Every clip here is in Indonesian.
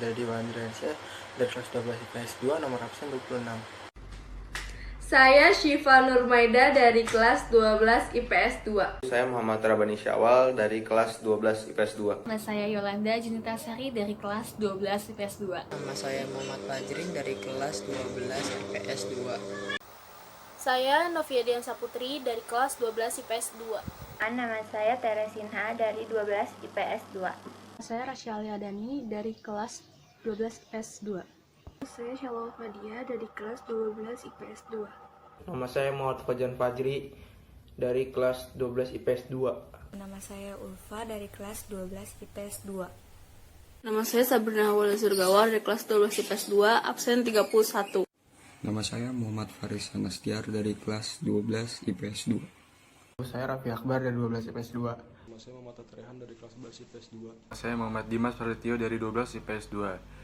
Fadila Diwa Andriansyah dari kelas 12 IPS 2, nomor absen 26. Saya Syifa Nurmaida dari kelas 12 IPS 2. Saya Muhammad Rabani Syawal dari kelas 12 IPS 2. Nama saya Yolanda Junita Sari dari kelas 12 IPS 2. Nama saya Muhammad Fajrin dari kelas 12 IPS 2. Saya Novia Dian Saputri dari kelas 12 IPS 2. Nama saya Teresinha dari 12 IPS 2. Saya Rasya Aliadani dari kelas 12 IPS 2. Saya Shalom Fadia dari kelas 12 IPS 2. Nama saya Muhammad Fajan Fajri dari kelas 12 IPS 2. Nama saya Ulfa dari kelas 12 IPS 2. Nama saya Sabrina Hawala Surgawar dari kelas 12 IPS 2, absen 31. Nama saya Muhammad Faris Anastiar dari kelas 12 IPS 2. Saya Raffi Akbar dari 12 IPS 2. Nama saya Muhammad Taterehan dari kelas 11 IPS 2. Saya Muhammad Dimas Pradityo dari 12 IPS 2.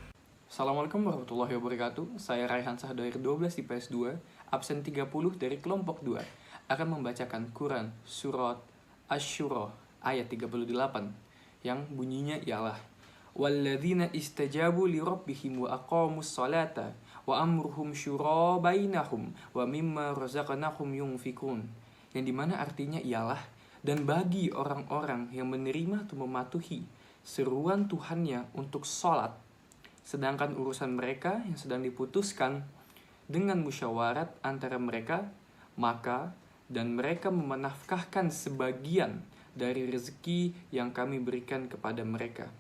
Assalamualaikum warahmatullahi wabarakatuh. Saya Raihan Sah dari 12 IPS 2, absen 30 dari kelompok 2, akan membacakan Quran surat Asy-Syura ayat 38 yang bunyinya ialah walladzina istajabu li rabbihim wa aqamus salata wa amruhum syura bainahum wa mimma razaqnahum yunfikun, yang dimana artinya ialah dan bagi orang-orang yang menerima atau mematuhi seruan Tuhannya untuk sholat, sedangkan urusan mereka yang sedang diputuskan dengan musyawarat antara mereka, maka dan mereka menafkahkan sebagian dari rezeki yang kami berikan kepada mereka.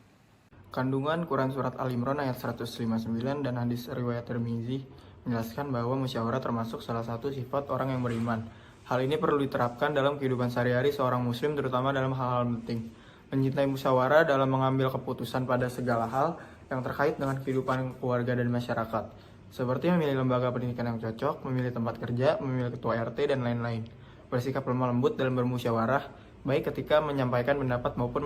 Kandungan Quran Surat Al-Imran ayat 159 dan hadis riwayat Tirmizi menjelaskan bahwa musyawarah termasuk salah satu sifat orang yang beriman. Hal ini perlu diterapkan dalam kehidupan sehari-hari seorang muslim, terutama dalam hal-hal penting. Mencintai musyawarah dalam mengambil keputusan pada segala hal yang terkait dengan kehidupan keluarga dan masyarakat, seperti memilih lembaga pendidikan yang cocok, memilih tempat kerja, memilih ketua RT, dan lain-lain. Bersikap lemah lembut dalam bermusyawarah, baik ketika menyampaikan pendapat maupun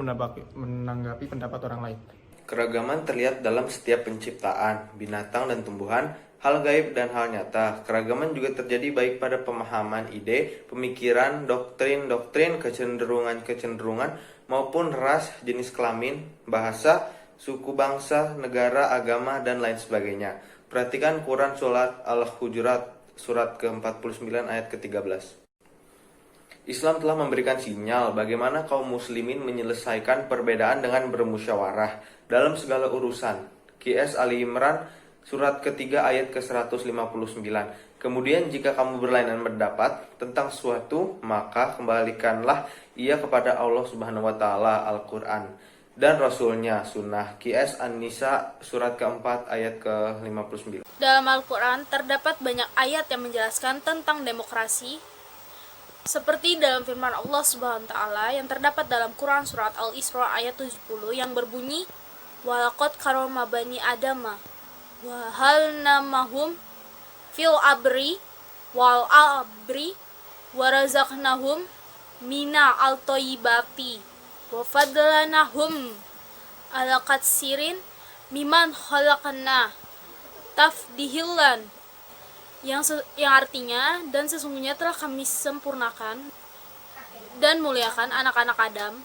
menanggapi pendapat orang lain. Keragaman terlihat dalam setiap penciptaan, binatang dan tumbuhan, hal gaib dan hal nyata. Keragaman juga terjadi baik pada pemahaman ide, pemikiran, doktrin, kecenderungan, maupun ras, jenis kelamin, bahasa, suku bangsa, negara, agama, dan lain sebagainya. Perhatikan Quran Surat Al-Hujurat, surat ke-49 ayat ke-13. Islam telah memberikan sinyal bagaimana kaum muslimin menyelesaikan perbedaan dengan bermusyawarah dalam segala urusan. QS Ali Imran, surat ketiga ayat ke-159. Kemudian jika kamu berlainan pendapat tentang suatu, maka kembalikanlah ia kepada Allah Subhanahu wa Ta'ala, Al-Quran, dan Rasulnya, Sunnah. QS An-Nisa, surat keempat ayat ke-59. Dalam Al-Quran terdapat banyak ayat yang menjelaskan tentang demokrasi, seperti dalam firman Allah Subhanahu wa Ta'ala yang terdapat dalam Quran Surat Al-Isra ayat 70 yang berbunyi walaqad karramna bani adama wa halnamahum fil abri wal abri wa razaqnahum mina al-thayyibati wa fadlanahum ala katsirin miman khalaqna tafdihilan, yang artinya dan sesungguhnya telah kami sempurnakan dan muliakan anak-anak Adam.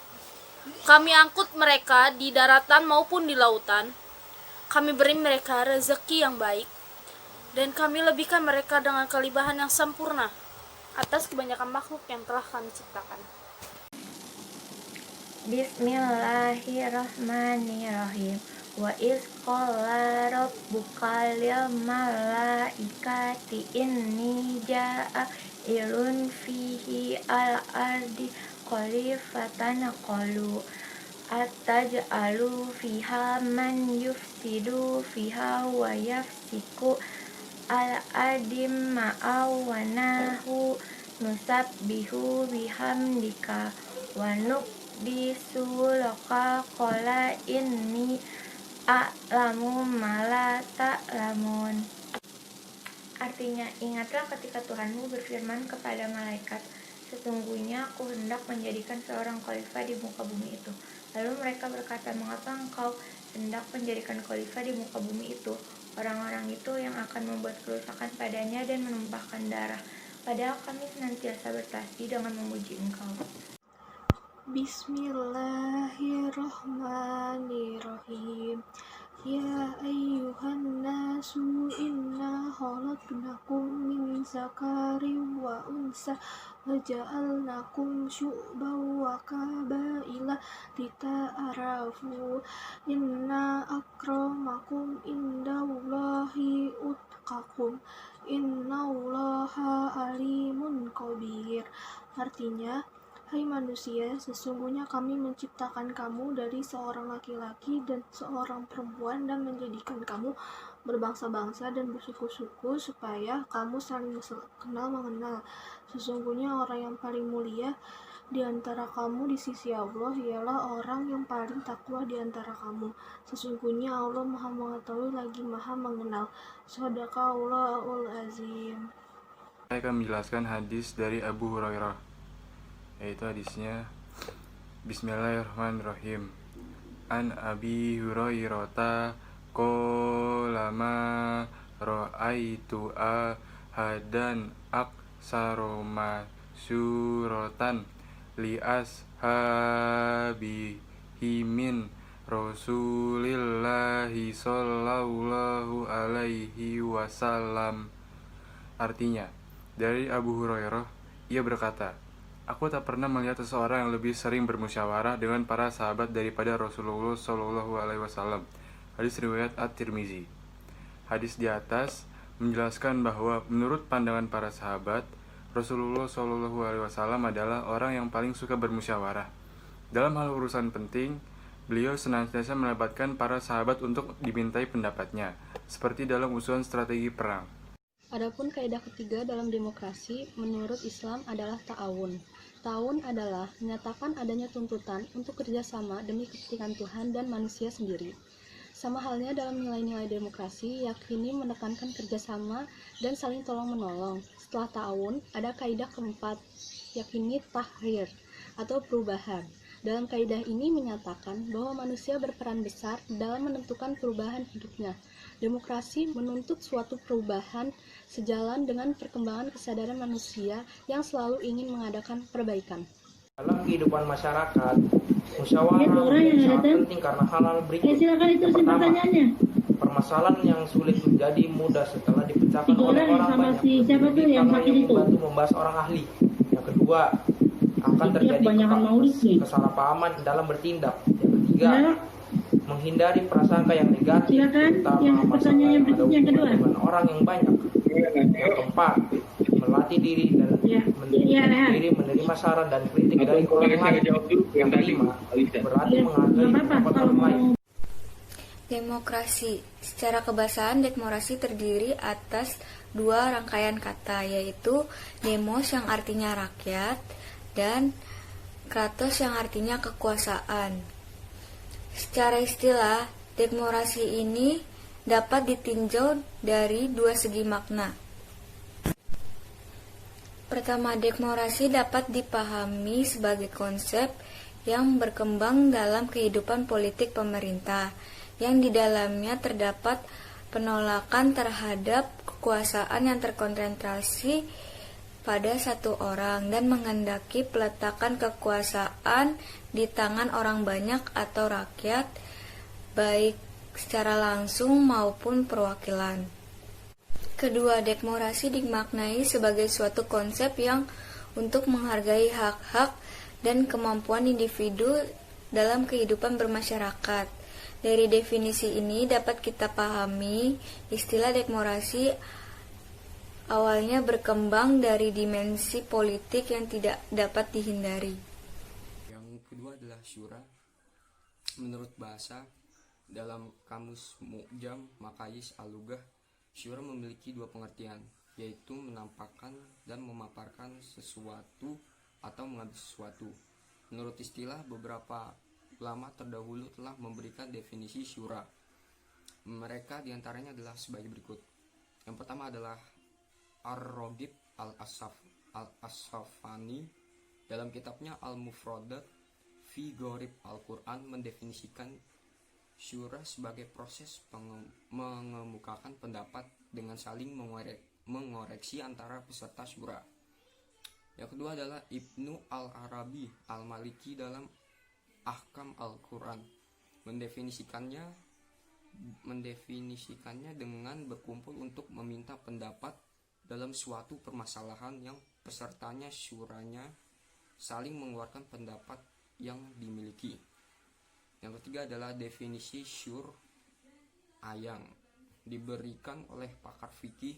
Kami angkut mereka di daratan maupun di lautan. Kami beri mereka rezeki yang baik dan kami lebihkan mereka dengan kelimpahan yang sempurna atas kebanyakan makhluk yang telah kami ciptakan. Bismillahirrahmanirrahim. Wa iz qala rabbuka lil malaikati inni ja'ilun fihi al-ardi khalifatan qalu ataj'alu fiha man yufsidu fiha wa yafsiku al-ardi ma'awanahu nusabbihu bihamdika wa nuqdisulaka qala inni a'lamu ma la ta'lamun. Artinya, ingatlah ketika Tuhanmu berfirman kepada malaikat, sesungguhnya aku hendak menjadikan seorang khalifah di muka bumi itu. Lalu mereka berkata, mengapa engkau hendak menjadikan khalifah di muka bumi itu? Orang-orang itu yang akan membuat kerusakan padanya dan menumpahkan darah. Padahal kami senantiasa bertasbih dengan memuji engkau. Bismillahirrahmanirrahim. Ya ayyuhan nasu inna khalaqnakum min zakarin wa unsa wa ja'alnakum syu'ban wa qabaila lita'arafu inna akramakum indallahi utqakum innallaha alimun khabir. Artinya, hai manusia, sesungguhnya kami menciptakan kamu dari seorang laki-laki dan seorang perempuan dan menjadikan kamu berbangsa-bangsa dan bersuku-suku supaya kamu saling kenal mengenal. Sesungguhnya orang yang paling mulia di antara kamu di sisi Allah ialah orang yang paling takwa di antara kamu. Sesungguhnya Allah Maha Mengetahui lagi Maha Mengenal. Shadaqallahul Azim. Saya akan menjelaskan hadis dari Abu Hurairah, yaitu hadisnya Bismillahirrahmanirrahim. An Abi Hurairata qolama ra'aitu ahadan aksaroma suratan li ashabihi min Rasulillahi sallallahu alaihi wasallam. Artinya, dari Abu Hurairah, ia berkata, aku tak pernah melihat seseorang yang lebih sering bermusyawarah dengan para sahabat daripada Rasulullah Shallallahu Alaihi Wasallam. Hadis riwayat At-Tirmizi. Hadis di atas menjelaskan bahwa menurut pandangan para sahabat, Rasulullah Shallallahu Alaihi Wasallam adalah orang yang paling suka bermusyawarah. Dalam hal urusan penting, beliau senantiasa melibatkan para sahabat untuk dimintai pendapatnya, seperti dalam usulan strategi perang. Adapun kaidah ketiga dalam demokrasi menurut Islam adalah ta'awun. Ta'awun adalah menyatakan adanya tuntutan untuk kerjasama demi kepentingan Tuhan dan manusia sendiri. Sama halnya dalam nilai-nilai demokrasi, yakini menekankan kerjasama dan saling tolong-menolong. Setelah ta'awun, ada kaidah keempat, yakini tahrir atau perubahan. Dalam kaidah ini menyatakan bahwa manusia berperan besar dalam menentukan perubahan hidupnya. Demokrasi menuntut suatu perubahan sejalan dengan perkembangan kesadaran manusia yang selalu ingin mengadakan perbaikan. Dalam kehidupan masyarakat, musyawarah sangat penting karena hal-hal berikut. Yang pertama, permasalahan yang sulit menjadi mudah setelah dipecahkan oleh orang banyak. Yang membantu membahas orang ahli. Yang kedua, akan terjadi kesalahpahaman dalam bertindak. Yang ketiga, menghindari prasangka yang negatif, terutama masalah yang ada hubungan dengan orang yang banyak. Yang keempat, melatih diri dan menerima saran dan kritik dari orang lain. Yang kelima, berlatih menghargai pendapat orang lain. Demokrasi. Secara kebahasaan, demokrasi terdiri atas dua rangkaian kata, yaitu demos yang artinya rakyat dan kratos yang artinya kekuasaan. Secara istilah, demokrasi ini dapat ditinjau dari dua segi makna. Pertama, demokrasi dapat dipahami sebagai konsep yang berkembang dalam kehidupan politik pemerintah, yang di dalamnya terdapat penolakan terhadap kekuasaan yang terkonsentrasi pada satu orang dan menghendaki peletakan kekuasaan di tangan orang banyak atau rakyat, baik secara langsung maupun perwakilan. Kedua, demokrasi dimaknai sebagai suatu konsep yang untuk menghargai hak-hak dan kemampuan individu dalam kehidupan bermasyarakat. Dari definisi ini dapat kita pahami istilah demokrasi awalnya berkembang dari dimensi politik yang tidak dapat dihindari. Yang kedua adalah syura. Menurut bahasa, dalam kamus Mu'jam Makayis Al-Lughah, syura memiliki dua pengertian, yaitu menampakkan dan memaparkan sesuatu atau mengambil sesuatu. Menurut istilah, beberapa ulama terdahulu telah memberikan definisi syura. Mereka diantaranya adalah sebagai berikut. Yang pertama adalah Ar-Raghib Al-Asfani dalam kitabnya Al-Mufradat fi Gharib Al-Quran mendefinisikan syura sebagai proses mengemukakan pendapat dengan saling mengoreksi antara peserta syura. Yang kedua adalah Ibnu Al-Arabi Al-Maliki dalam Ahkam Al-Quran mendefinisikannya mendefinisikannya dengan berkumpul untuk meminta pendapat dalam suatu permasalahan yang pesertanya syuranya saling mengeluarkan pendapat yang dimiliki. Yang ketiga adalah definisi syur ayang, diberikan oleh pakar fikih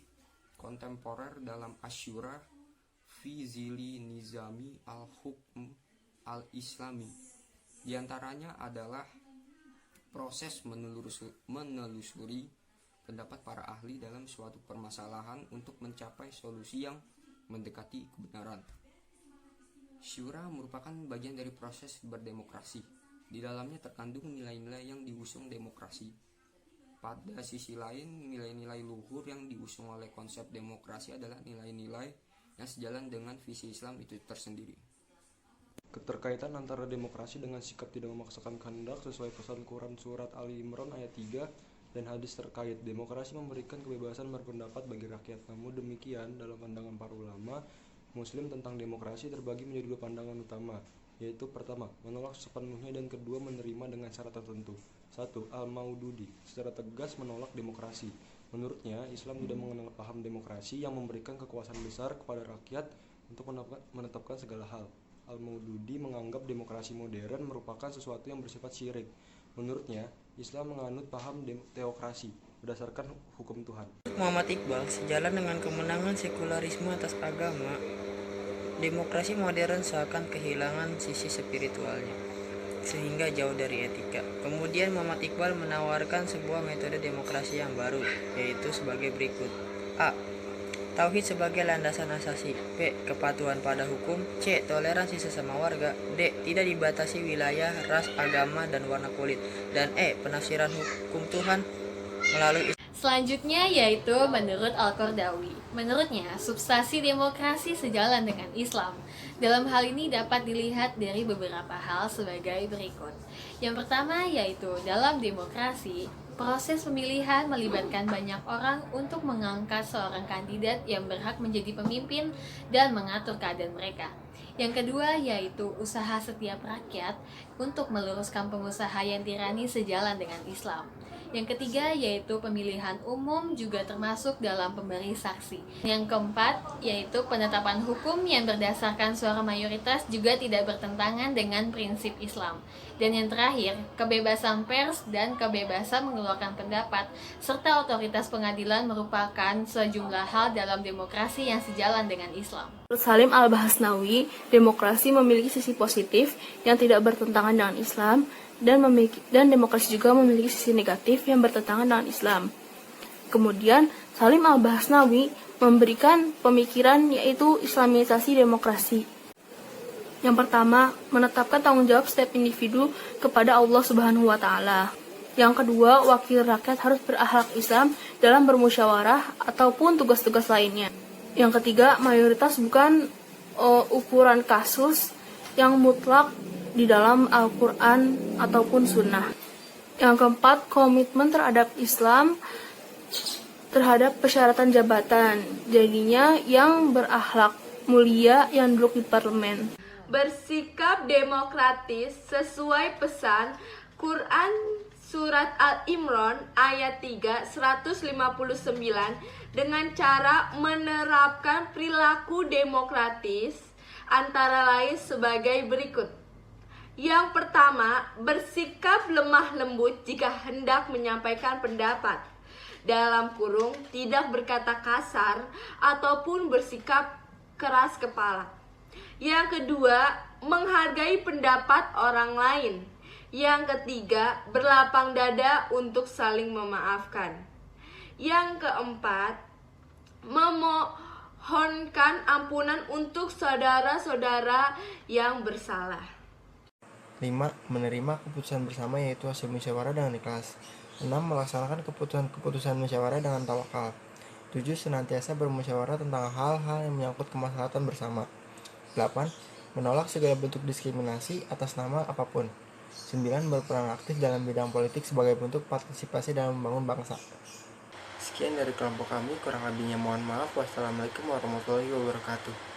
kontemporer dalam Asyura fi Zili Nizami al-Hukm al-Islami. Di antaranya adalah proses menelusuri pendapat para ahli dalam suatu permasalahan untuk mencapai solusi yang mendekati kebenaran. Syura merupakan bagian dari proses berdemokrasi. Di dalamnya terkandung nilai-nilai yang diusung demokrasi. Pada sisi lain, nilai-nilai luhur yang diusung oleh konsep demokrasi adalah nilai-nilai yang sejalan dengan visi Islam itu tersendiri. Keterkaitan antara demokrasi dengan sikap tidak memaksakan kehendak sesuai pesan Quran Surat Ali Imran ayat 3 dan hadis terkait. Demokrasi memberikan kebebasan berpendapat bagi rakyat. Namun demikian, dalam pandangan para ulama Muslim tentang demokrasi terbagi menjadi dua pandangan utama, yaitu pertama, menolak sepenuhnya, dan kedua, menerima dengan syarat tertentu. 1. Al-Maududi secara tegas menolak demokrasi. Menurutnya, Islam tidak mengenal paham demokrasi yang memberikan kekuasaan besar kepada rakyat untuk menetapkan segala hal. Al-Maududi menganggap demokrasi modern merupakan sesuatu yang bersifat syirik. Menurutnya, Islam menganut paham teokrasi berdasarkan hukum Tuhan. Muhammad Iqbal, sejalan dengan kemenangan sekularisme atas agama, demokrasi modern seakan kehilangan sisi spiritualnya, sehingga jauh dari etika. Kemudian Muhammad Iqbal menawarkan sebuah metode demokrasi yang baru, yaitu sebagai berikut. A. Tauhid sebagai landasan asasi. B. Kepatuhan pada hukum. C. Toleransi sesama warga. D. Tidak dibatasi wilayah, ras, agama, dan warna kulit. Dan E. Penafsiran hukum Tuhan melalui Selanjutnya yaitu menurut Al-Qardawi. Menurutnya, substansi demokrasi sejalan dengan Islam. Dalam hal ini dapat dilihat dari beberapa hal sebagai berikut. Yang pertama yaitu dalam demokrasi, proses pemilihan melibatkan banyak orang untuk mengangkat seorang kandidat yang berhak menjadi pemimpin dan mengatur keadaan mereka. Yang kedua yaitu usaha setiap rakyat untuk meluruskan pengusaha yang tirani sejalan dengan Islam. Yang ketiga yaitu pemilihan umum juga termasuk dalam pemberi saksi. Yang keempat yaitu penetapan hukum yang berdasarkan suara mayoritas juga tidak bertentangan dengan prinsip Islam. Dan yang terakhir, kebebasan pers dan kebebasan mengeluarkan pendapat serta otoritas pengadilan merupakan sejumlah hal dalam demokrasi yang sejalan dengan Islam. Menurut Salim Al-Bahasnawi, demokrasi memiliki sisi positif yang tidak bertentangan dengan Islam, dan demokrasi juga memiliki sisi negatif yang bertentangan dengan Islam. Kemudian, Salim Al-Bahasnawi memberikan pemikiran yaitu Islamisasi demokrasi. Yang pertama, menetapkan tanggung jawab setiap individu kepada Allah Subhanahu wa Ta'ala. Yang kedua, wakil rakyat harus berakhlak Islam dalam bermusyawarah ataupun tugas-tugas lainnya. Yang ketiga, mayoritas bukan ukuran kasus yang mutlak di dalam Al-Quran ataupun Sunnah. Yang keempat, komitmen terhadap Islam terhadap persyaratan jabatan, jadinya yang berakhlak mulia yang duduk di parlemen. Bersikap demokratis sesuai pesan Quran Surat Al-Imran ayat 3 159 dengan cara menerapkan perilaku demokratis antara lain sebagai berikut. Yang pertama, bersikap lemah lembut jika hendak menyampaikan pendapat. Dalam kurung, tidak berkata kasar ataupun bersikap keras kepala. Yang kedua, menghargai pendapat orang lain. Yang ketiga, berlapang dada untuk saling memaafkan. Yang keempat, memohonkan ampunan untuk saudara-saudara yang bersalah. 5. Menerima keputusan bersama yaitu hasil musyawarah dengan ikhlas. 6. Melaksanakan keputusan musyawarah dengan tawakal. 7. Senantiasa bermusyawarah tentang hal-hal yang menyangkut kemaslahatan bersama. 8. Menolak segala bentuk diskriminasi atas nama apapun. 9. Berperan aktif dalam bidang politik sebagai bentuk partisipasi dalam membangun bangsa. Sekian dari kelompok kami, kurang lebihnya mohon maaf. Wassalamualaikum warahmatullahi wabarakatuh.